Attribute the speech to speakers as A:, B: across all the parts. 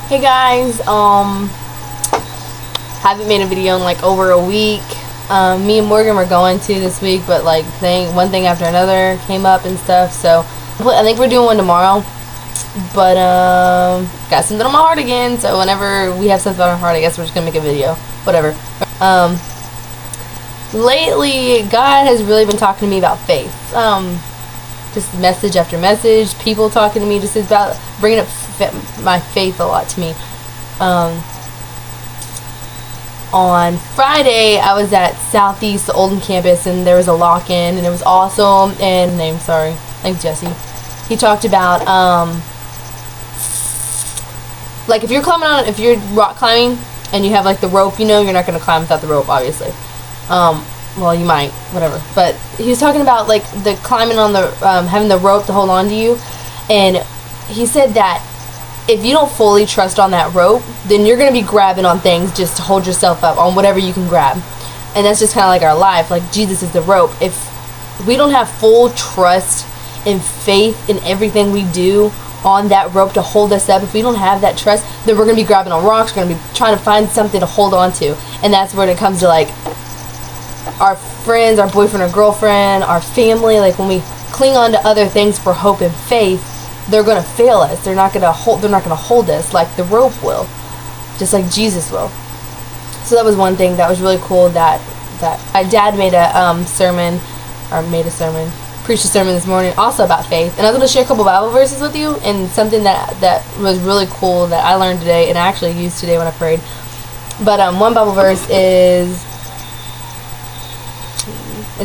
A: Hey guys, haven't made a video in like over a week. Me and Morgan were going to this week, but like one thing after another came up and stuff, so I think we're doing one tomorrow. But got something on my heart again, so whenever we have something on our heart, I guess we're just gonna make a video. Whatever. Lately God has really been talking to me about faith. Just message after message, people talking to me just about bringing up my faith a lot to me. On Friday, I was at Southeast, the Olden campus, and there was a lock-in, and it was awesome. And thanks Jesse. He talked about like if you're rock climbing and you have like the rope, you know, you're not gonna climb without the rope, obviously. Well, you might, whatever. But he was talking about like the climbing on the having the rope to hold on to you, and he said that if you don't fully trust on that rope, then you're gonna be grabbing on things just to hold yourself up on whatever you can grab. And that's just kind of like our life. Like Jesus is the rope. If we don't have full trust and faith in everything we do on that rope to hold us up, if we don't have that trust, then we're gonna be grabbing on rocks. We're gonna be trying to find something to hold on to, and that's when it comes to like our friends, our boyfriend or girlfriend, our family. Like when we cling on to other things for hope and faith, they're gonna fail us. They're not gonna hold us like the rope will, just like Jesus will. So that was one thing that was really cool. That my dad made a preached a sermon this morning also about faith, and I was gonna share a couple Bible verses with you, and something that was really cool that I learned today and I actually used today when I prayed. But one Bible verse is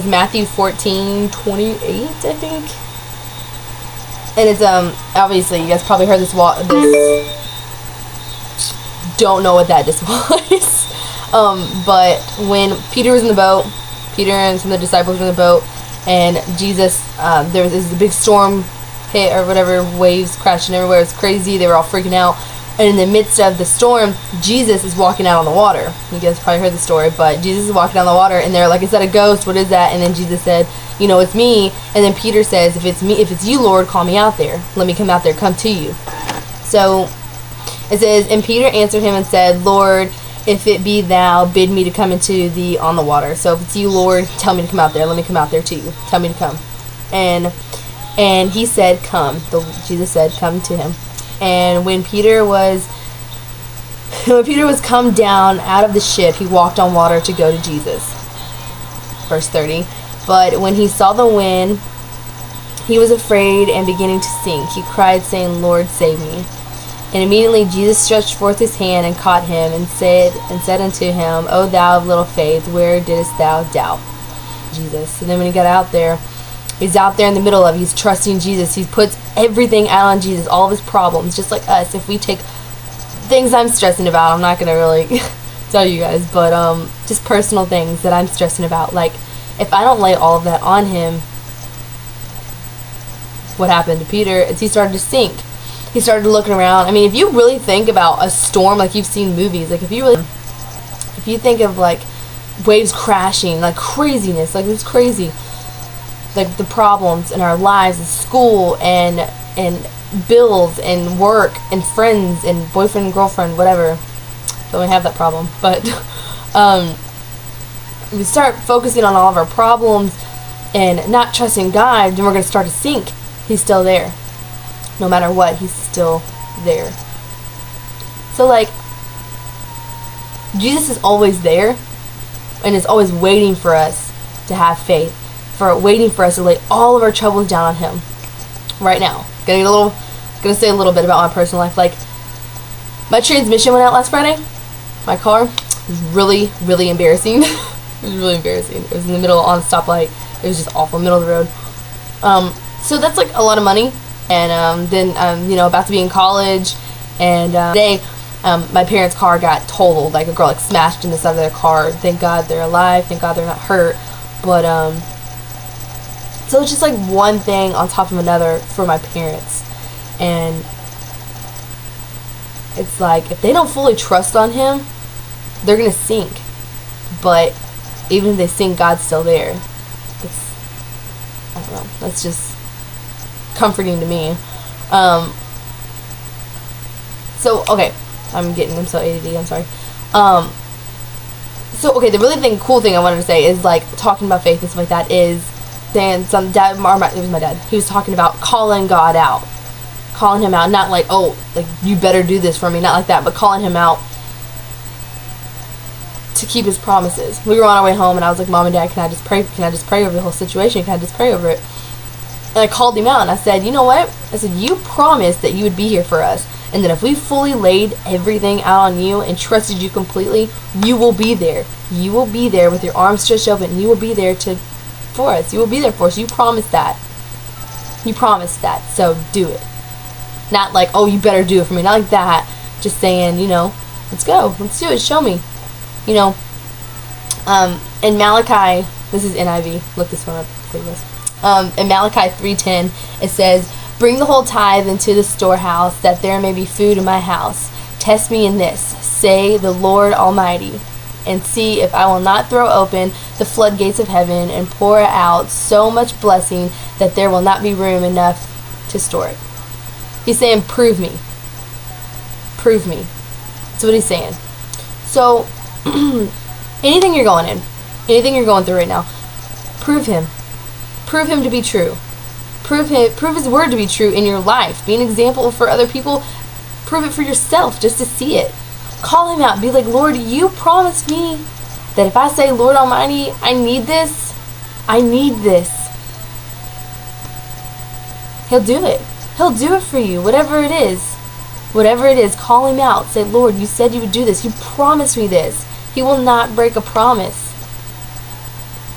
A: Matthew 14:28, I think. And it's obviously you guys probably heard this. Don't know what that just was. But when Peter was in the boat, Peter and some of the disciples were in the boat, and Jesus, there was this big storm hit or whatever, waves crashing everywhere. It was crazy. They were all freaking out. And in the midst of the storm, Jesus is walking out on the water. You guys probably heard the story, but Jesus is walking down the water, and they're like, "Is that a ghost? What is that?" And then Jesus said, "You know, it's me." And then Peter says, if it's you, Lord, call me out there. Let me come out there, come to you. So it says, and Peter answered him and said, "Lord, if it be thou, bid me to come into thee on the water." So if it's you, Lord, tell me to come out there. Let me come out there to you. Tell me to come. And he said, "Come." Jesus said, "Come to him." And when Peter was come down out of the ship, he walked on water to go to Jesus. Verse 30. But when he saw the wind, he was afraid and beginning to sink. He cried, saying, "Lord, save me." And immediately Jesus stretched forth his hand and caught him and said unto him, "O thou of little faith, where didst thou doubt?" Jesus. And then when he got out there, he's out there in the middle of it. He's trusting Jesus. He puts everything out on Jesus, all of his problems, just like us. If we take things I'm stressing about, I'm not going to really tell you guys, but just personal things that I'm stressing about. Like, if I don't lay all of that on him, what happened to Peter is he started to sink. He started looking around. I mean, if you really think about a storm, like you've seen movies, like if you think of like waves crashing, like craziness, like it's crazy. Like the problems in our lives, in school and bills and work and friends and boyfriend and girlfriend, whatever. Don't we have that problem? But we start focusing on all of our problems and not trusting God, then we're going to start to sink. He's still there. No matter what, he's still there. So like, Jesus is always there and is always waiting for us to have faith. Waiting for us to lay all of our troubles down on him right now. Gonna say a little bit about my personal life. Like, my transmission went out last Friday. My car. It was really, really embarrassing. It was really embarrassing. It was in the middle on a stoplight. It was just awful, middle of the road. So that's like a lot of money. And then about to be in college, and today my parents' car got totaled. Like a girl smashed in the side of their car. Thank God they're alive. Thank God they're not hurt. But so it's just like one thing on top of another for my parents. And it's like, if they don't fully trust on him, they're going to sink. But even if they sink, God's still there. I don't know. That's just comforting to me. So, okay. I'm so ADD, I'm sorry. So, okay, the really cool thing I wanted to say is, like, talking about faith and stuff like that is, then it was my dad, he was talking about calling God out. Calling him out, not like, oh, like, you better do this for me, not like that, but calling him out to keep his promises. We were on our way home, and I was like, Mom and Dad, can I just pray over the whole situation? Can I just pray over it? And I called him out, and I said, you know what? I said, you promised that you would be here for us, and that if we fully laid everything out on you and trusted you completely, you will be there. You will be there with your arms stretched open, and you will be there for us. You will be there for us. You promised that. You promised that, so do it. Not like, oh, you better do it for me. Not like that. Just saying, you know, let's go. Let's do it. Show me. You know, in Malachi, this is NIV. Look this one up for you guys. In Malachi 3:10, it says, bring the whole tithe into the storehouse, that there may be food in my house. Test me in this, say the Lord Almighty, and see if I will not throw open the floodgates of heaven and pour out so much blessing that there will not be room enough to store it. He's saying, prove me. Prove me. That's what he's saying. So, anything you're going through right now, prove him. Prove him to be true. Prove his word to be true in your life. Be an example for other people. Prove it for yourself just to see it. Call him out. Be like, Lord, you promised me that if I say, Lord Almighty, I need this. I need this. He'll do it. He'll do it for you. Whatever it is. Whatever it is, call him out. Say, Lord, you said you would do this. You promised me this. He will not break a promise.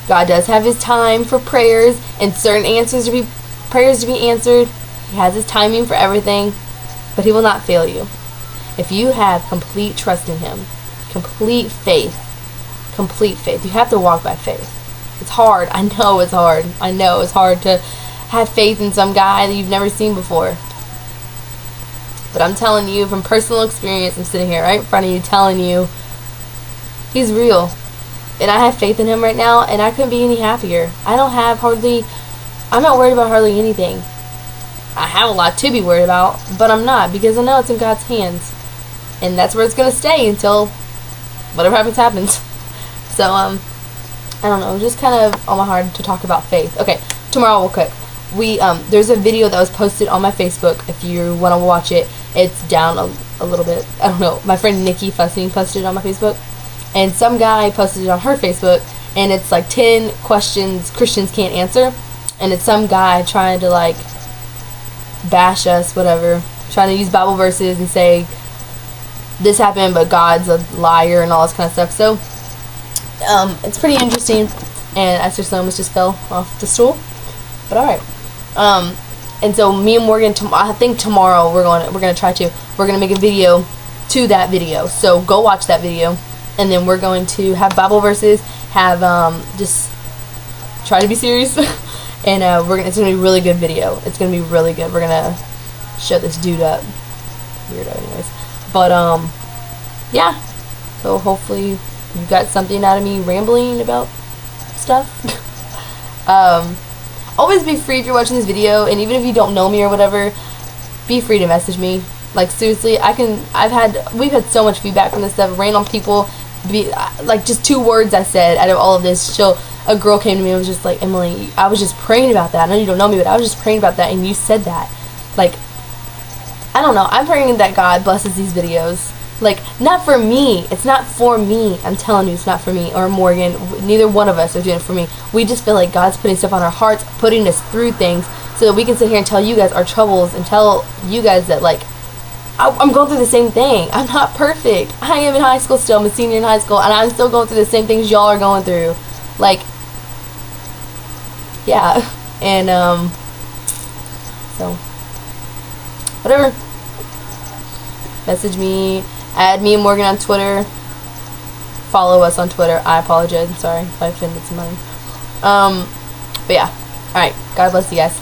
A: God does have his time for prayers and certain prayers to be answered. He has his timing for everything, but he will not fail you. If you have complete trust in him, complete faith, you have to walk by faith. It's hard. I know it's hard. I know it's hard to have faith in some guy that you've never seen before. But I'm telling you from personal experience, I'm sitting here right in front of you telling you, he's real. And I have faith in him right now, and I couldn't be any happier. I'm not worried about hardly anything. I have a lot to be worried about, but I'm not, because I know it's in God's hands. And that's where it's going to stay until whatever happens. So, I don't know, just kind of on my heart to talk about faith. Okay, tomorrow real quick. There's a video that was posted on my Facebook. If you want to watch it, it's down a little bit. I don't know. My friend Nikki Fussing posted it on my Facebook. And some guy posted it on her Facebook. And it's like 10 questions Christians can't answer. And it's some guy trying to like bash us, whatever. Trying to use Bible verses and say this happened, but God's a liar and all this kind of stuff. So, it's pretty interesting. And I almost just fell off the stool. But alright. And so me and Morgan, I think tomorrow we're gonna make a video to that video. So go watch that video, and then we're going to have Bible verses, have just try to be serious, and it's gonna be a really good video. It's gonna be really good. We're gonna shut this dude up, weirdo, anyways. But yeah. So hopefully you got something out of me rambling about stuff. Always be free if you're watching this video, and even if you don't know me or whatever, be free to message me. Like, seriously, we've had so much feedback from this stuff. Random people, like, just 2 words I said out of all of this. A girl came to me and was just like, Emily, I was just praying about that. I know you don't know me, but I was just praying about that, and you said that. Like, I don't know. I'm praying that God blesses these videos. Like, not for me. It's not for me. I'm telling you, it's not for me or Morgan. Neither one of us are doing it for me. We just feel like God's putting stuff on our hearts, putting us through things so that we can sit here and tell you guys our troubles and tell you guys that, like, I'm going through the same thing. I'm not perfect. I am in high school still. I'm a senior in high school, and I'm still going through the same things y'all are going through. Like, yeah. And, so, whatever. Message me. Add me and Morgan on Twitter. Follow us on Twitter. I apologize. I'm sorry if I offended somebody. But yeah. Alright. God bless you guys.